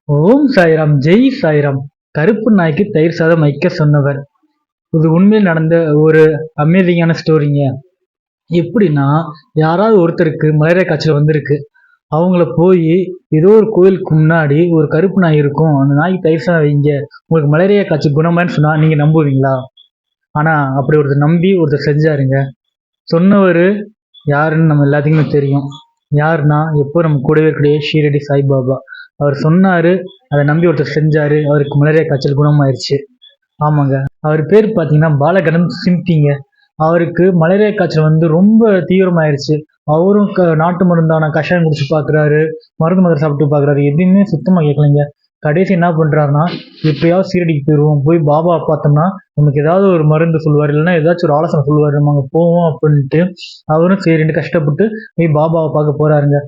ஓம் சாய்ராம், ஜெய் சாய்ராம். கருப்பு நாய்க்கு தயிர் சாதம் வைக்க சொன்னவர். இது உண்மையில் நடந்த ஒரு அமேசிங்கான ஸ்டோரிங்க. எப்படின்னா, யாராவது ஒருத்தருக்கு மலேரியா காய்ச்சல் வந்திருக்கு. அவங்கள போய் ஏதோ ஒரு கோயிலுக்கு முன்னாடி ஒரு கருப்பு நாய் இருக்கும், அந்த நாய்க்கு தயிர் சாதம் வைங்க, உங்களுக்கு மலேரியா காய்ச்சல் குணமான்னு சொன்னா நீங்க நம்புவீங்களா? ஆனா அப்படி ஒருத்தர் நம்பி ஒருத்தர் செஞ்சாருங்க. சொன்னவர் யாருன்னு நம்ம எல்லாத்துக்குமே தெரியும். யாருன்னா, எப்போ நம்ம கூடவே இருக்கக்கூடிய ஷீரடி சாய்பாபா. அவர் சொன்னாரு, அதை நம்பி ஒருத்தர் செஞ்சாரு, அவருக்கு மலேரியா காய்ச்சல் குணமாயிருச்சு. ஆமாங்க. அவர் பேர் பார்த்தீங்கன்னா பாலகணம் சிம்பிங்க. அவருக்கு மலேரியா காய்ச்சல் வந்து ரொம்ப தீவிரமாயிருச்சு. அவரும் நாட்டு மருந்தான கஷாயம் குடிச்சு பார்க்குறாரு, மருந்து மாத்திரை சாப்பிட்டு பார்க்குறாரு. எதுவுமே சுத்தமா கேட்கலைங்க. கடைசி என்ன பண்றாருன்னா, எப்படியாவது சீரடிக்கு போயிருவோம். போய் பாபாவ பார்த்தோம்னா, நமக்கு ஏதாவது ஒரு மருந்து சொல்லுவாரு, இல்லைன்னா ஏதாச்சும் ஒரு ஆலோசனை சொல்லுவாரு. நம்ம அங்க போவோம் அப்படின்ட்டு, அவரும் சரின்ட்டு கஷ்டப்பட்டு போய் பாபாவ பார்க்க போறாருங்க.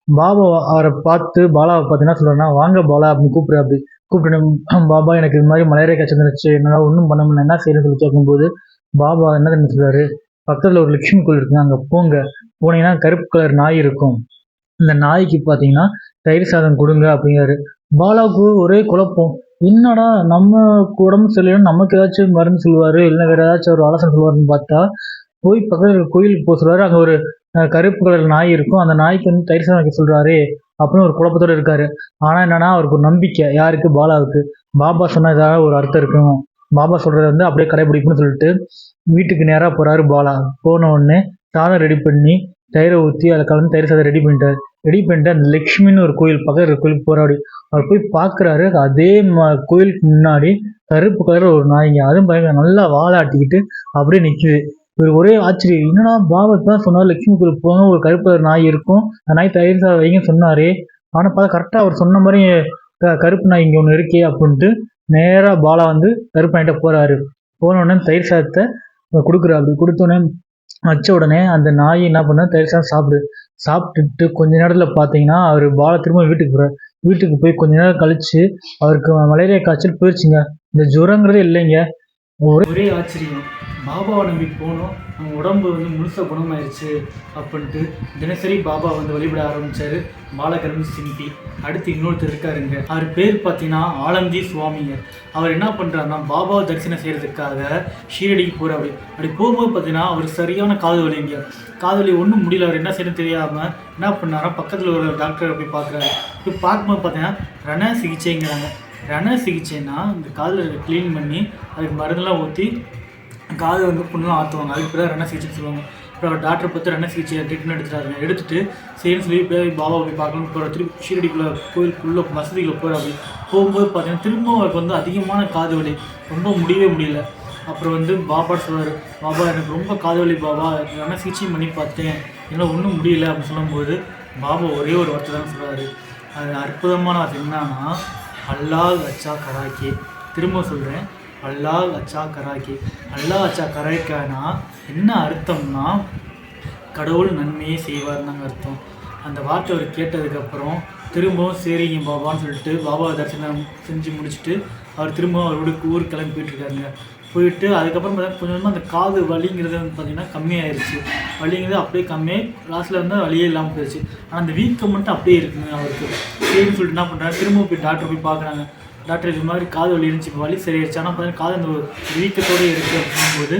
பாபா அவரை பார்த்து பாலாவை பார்த்து என்ன சொல்றாருன்னா, வாங்க பாலா அப்படின்னு கூப்பிடுறாப்படி. கூப்பிட்டு பாபா எனக்கு இது மாதிரி மலேரியா காய்ச்சல் வந்துருச்சு, என்னால் ஒன்றும் பண்ண முடியல, என்ன செய்யணும்னு சொல்லி கேட்கும்போது, பாபா என்ன தெரியுமா சொல்றாரு, பக்கத்தில் ஒரு லட்சுமி கோயில் இருக்குங்க, அங்கே போங்க. போனீங்கன்னா கருப்பு கலர் நாய் இருக்கும். இந்த நாய்க்கு பார்த்தீங்கன்னா தயிர் சாதம் கொடுங்க அப்படிங்கிறாரு. பாலாவுக்கு ஒரே குழப்பம். என்னடா நம்ம உடம்பு சரியில்லைன்னு நமக்கு ஏதாச்சும் மருந்து சொல்லுவாரு, இல்லை வேற ஏதாச்சும் ஒரு ஆலோசனை சொல்லுவாருன்னு பார்த்தா, போய் பக்கத்துல கோயிலுக்கு போக சொல்றாரு. அங்க ஒரு கருப்பு கலர் நாய் இருக்கும். அந்த நாய்க்கு வந்து தயிர் சாதம் வைக்க சொல்றாரு அப்படின்னு ஒரு குழப்பத்தோட இருக்காரு. ஆனா என்னன்னா, அவருக்கு ஒரு நம்பிக்கை. யாருக்கு? பாலாவுக்கு. பாபா சொன்னா ஏதாவது ஒரு அர்த்தம் இருக்கும், பாபா சொல்றத வந்து அப்படியே கடைபிடிக்கணும்னு சொல்லிட்டு வீட்டுக்கு நேரா போறாரு பாலா. போன உடனே சாதம் ரெடி பண்ணி தயிரை ஊற்றி அதில் கலந்து தயிர் சாதம் ரெடி பண்ணிட்டாரு. ரெடி பண்ணிட்டு அந்த லக்ஷ்மின்னு ஒரு கோயில், பக்கத்துல கோயிலுக்கு போறாரு. அவர் போய் பார்க்குறாரு, அதே கோயிலுக்கு முன்னாடி கருப்பு கலர் ஒரு நாய்ங்க. அதுவும் பயங்கர நல்லா வாலாட்டிக்கிட்டு அப்படியே நிக்குது. இவர் ஒரே ஆச்சரியம். என்னடா பாபா தான் சொன்னார் லட்சுமி கோயிலுக்கு போங்க, ஒரு கருப்பு கலர் நாய் இருக்கும், அந்த நாய் தயிர் சாதம் வைங்கன்னு சொன்னாரே. ஆனா பார்த்தா கரெக்டாக அவர் சொன்ன மாதிரி கருப்பு நாய் இங்கே ஒன்று இருக்கே அப்படின்ட்டு நேராக பாலா வந்து கருப்பு நாய்கிட்ட போறாரு. போன உடனே தயிர் சாதத்தை கொடுக்குறாரு. அப்படி கொடுத்தோடனே வச்ச உடனே அந்த நாய் என்ன பண்ண, தயிர் சாதம் சாப்பிட்டுட்டு கொஞ்ச நேரத்துல பார்த்தீங்கன்னா அவர் பாலா திரும்ப வீட்டுக்கு போறாரு. வீட்டுக்கு போய் கொஞ்ச நேரம் கழிச்சு அவருக்கு மலேரியா காய்ச்சல் போயிடுச்சுங்க. இந்த ஜுரங்கிறதே இல்லைங்க. ஒரே ஆச்சரியம். பாபாவை நம்பி போனோம், நம்ம உடம்பு வந்து முழுசாக குணமாயிருச்சு அப்படின்ட்டு தினசரி பாபா வந்து வழிபட ஆரம்பித்தார் பாலகரன் சிம்பி. அடுத்து இன்னொருத்தர் இருக்காருங்க. அவர் பேர் பார்த்தீங்கன்னா ஆலந்தி சுவாமிங்க. அவர் என்ன பண்ணுறாருன்னா, பாபாவை தரிசனம் செய்கிறதுக்காக ஷீரடிக்கு போகிறாரு. அப்படி போகும்போது பார்த்தீங்கன்னா அவர் சரியான காது வலிங்க. காது வலி ஒன்றும் முடியல. அவர் என்ன செய்யணும் தெரியாமல் என்ன பண்ணாரா, பக்கத்தில் ஒரு டாக்டரை போய் பார்க்குறாரு. போய் பார்க்கும்போது பார்த்தீங்கன்னா ரண சிகிச்சைங்கிறாங்க. ரண சிகிச்சைன்னா இந்த காதில் க்ளீன் பண்ணி அதுக்கு மருந்தெல்லாம் ஊற்றி காது வந்து புண்ணெலாம் ஆற்றுவாங்க. அதுக்கு பிறகு ரண சிகிச்சைன்னு சொல்லுவாங்க. அப்புறம் அவர் டாக்டரை பார்த்து ரண சிகிச்சையை ட்ரீட்மெண்ட் எடுத்துட்டாருங்க. எடுத்துகிட்டு சரின்னு சொல்லி போய் பாபா போய் பார்க்கணும்னு போகிற. திருப்பி ஷீரடிக்குள்ளே கோயிலுக்குள்ளே மசதிக்குள்ளே போகிற. அப்படி போகும்போது பார்த்தீங்கன்னா திரும்பவும் அவருக்கு வந்து அதிகமான காது வலி, ரொம்ப முடியவே முடியல. அப்புறம் வந்து பாபா சொல்வார், பாபா எனக்கு ரொம்ப காது வலி பாபா, ரண சிகிச்சையும் பண்ணி பார்த்தேன், என்னால் ஒன்றும் முடியல அப்படின்னு சொல்லும்போது பாபா ஒரே ஒரு வார்த்தை தான் சொல்கிறாரு. அது அற்புதமான வார்த்தை. என்னன்னா, அல்லாஹ் அச்சா கராக்கி. திரும்ப சொல்கிறேன், அல்லாஹ் அச்சா கராக்கி. அல்லாஹ் அச்சா கராய்க்கானா என்ன அர்த்தம்னா, கடவுள் நன்மையே செய்வார்னாங்க அர்த்தம். அந்த வார்த்தை அவர் கேட்டதுக்கப்புறம் திரும்பவும் சரிங்க பாபான்னு சொல்லிட்டு பாபாவை தரிசனம் செஞ்சு முடிச்சுட்டு அவர் திரும்பவும் அவரோட ஊருக்கு கிளம்பி போயிட்டுருக்காருங்க. போயிட்டு அதுக்கப்புறம் பார்த்தீங்கன்னா கொஞ்சம் கொஞ்சமாக அந்த காது வலிங்கிறது வந்து பார்த்திங்கன்னா கம்மியாயிருச்சு. வலிங்கிறது அப்படியே கம்மியாகி லாஸ்ட்டில் இருந்தால் வலியே இல்லாமல் போயிடுச்சு. ஆனால் அந்த வீக்கம் மட்டும் அப்படியே இருக்குங்க அவருக்கு. சரின்னு சொல்லிட்டு என்ன பண்ணுறாங்க, திரும்பவும் போய் டாக்டர் போய் பார்க்குறாங்க. டாக்டர் இது மாதிரி காது வலி இருந்துச்சு, இப்போ வலி சரியாயிடுச்சு, ஆனால் பார்த்தீங்கன்னா காது அந்த வீக்கத்தோடு இருக்குது அப்படிங்கும்போது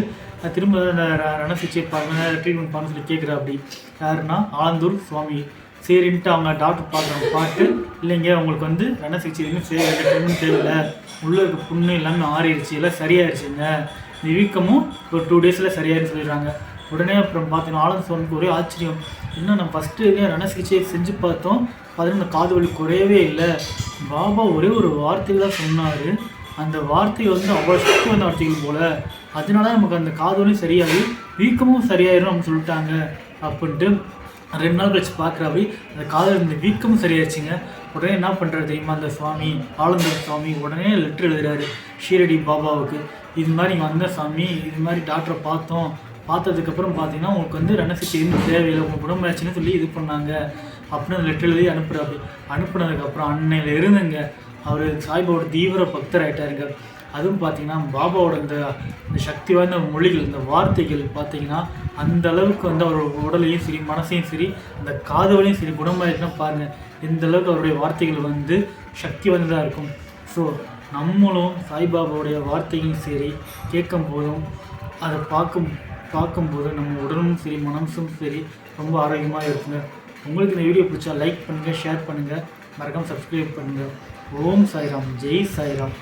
திரும்ப அந்த ரண சிகிச்சை பாருங்க, ட்ரீட்மெண்ட் பண்ண சொல்லி கேட்குறா. அப்படி யாருன்னா ஆலந்தூர் சுவாமி. சரின்ட்டு அவங்க டாக்டர் பார்த்து இல்லைங்க உங்களுக்கு வந்து ரண சிகிச்சை எதுவும் ட்ரீட்மெண்ட் தேவையில்லை, உள்ளே இருக்க புண்ணு எல்லாமே ஆறிடுச்சு, எல்லாம் சரியாயிடுச்சுங்க, இந்த வீக்கமும் ஒரு 2 டேஸில் சரியாயிடுன்னு சொல்லிடுறாங்க. உடனே அப்புறம் பார்த்தீங்கன்னா ஆலந்தூர் சுவாமிக்கு ஒரே ஆச்சரியம். இன்னும் நம்ம ஃபஸ்ட்டு ரண சிகிச்சையை செஞ்சு பார்த்தோம், பார்த்தீங்கன்னா இந்த காது வலி குறையவே இல்லை. பாபா ஒரே ஒரு வார்த்தையில் தான் சொன்னார், அந்த வார்த்தை வந்து அவ்வளோ சக்தி வந்த வார்த்தைகள் போல், அதனால நமக்கு அந்த காது வலியும் சரியாகி வீக்கமும் சரியாயிரும் அப்படின்னு சொல்லிட்டாங்க அப்படின்ட்டு 2 நாள் கழிச்சு பார்க்குறாப்படி அந்த காதில் இருந்த வீக்கமும் சரியாயிடுச்சுங்க. உடனே என்ன பண்ணுறாரு தெரியுமா, அந்த சுவாமி ஆலந்தூர் சுவாமி உடனே லெட்ரு எழுதுறாரு ஷீரடி பாபாவுக்கு. இது மாதிரி இங்கே வந்த சாமி, இது மாதிரி டாக்டரை பார்த்ததுக்கப்புறம் பார்த்தீங்கன்னா உங்களுக்கு வந்து ரண சிகிச்சை எதுவும் தேவையில்லை, உங்களுக்கு உடம்பாச்சுன்னு சொல்லி இது பண்ணாங்க அப்படின்னு அந்த லெட்டர் எழுதி அனுப்புகிறாப்படி. அனுப்புனதுக்கப்புறம் அன்னையில் இருந்துங்க அவர் சாய்பாவோட தீவிர பக்தர் ஆகிட்டாருங்க. அதுவும் பார்த்தீங்கன்னா பாபாவோட இந்த சக்தி வாய்ந்த மொழிகள், இந்த வார்த்தைகள் பார்த்தீங்கன்னா அந்த அளவுக்கு வந்து அவரோட உடலையும் சரி மனசையும் சரி அந்த காது வலியும் சரி குணமாயிருக்குன்னா பாருங்கள். எந்த அளவுக்கு அவருடைய வார்த்தைகள் வந்து சக்தி வாய்ந்ததாக இருக்கும். ஸோ நம்மளும் சாய்பாபாவுடைய வார்த்தையும் சரி கேட்கும் போதும் அதை பார்க்கும்போது நம்ம உடலும் சரி மனசும் சரி ரொம்ப ஆரோக்கியமாக இருக்குங்க. உங்களுக்கு இந்த வீடியோ பிடிச்சா லைக் பண்ணுங்கள், ஷேர் பண்ணுங்கள், மறக்காமல் சப்ஸ்கிரைப் பண்ணுங்கள். ஓம் சாய்ராம், ஜெய் சாய்ராம்.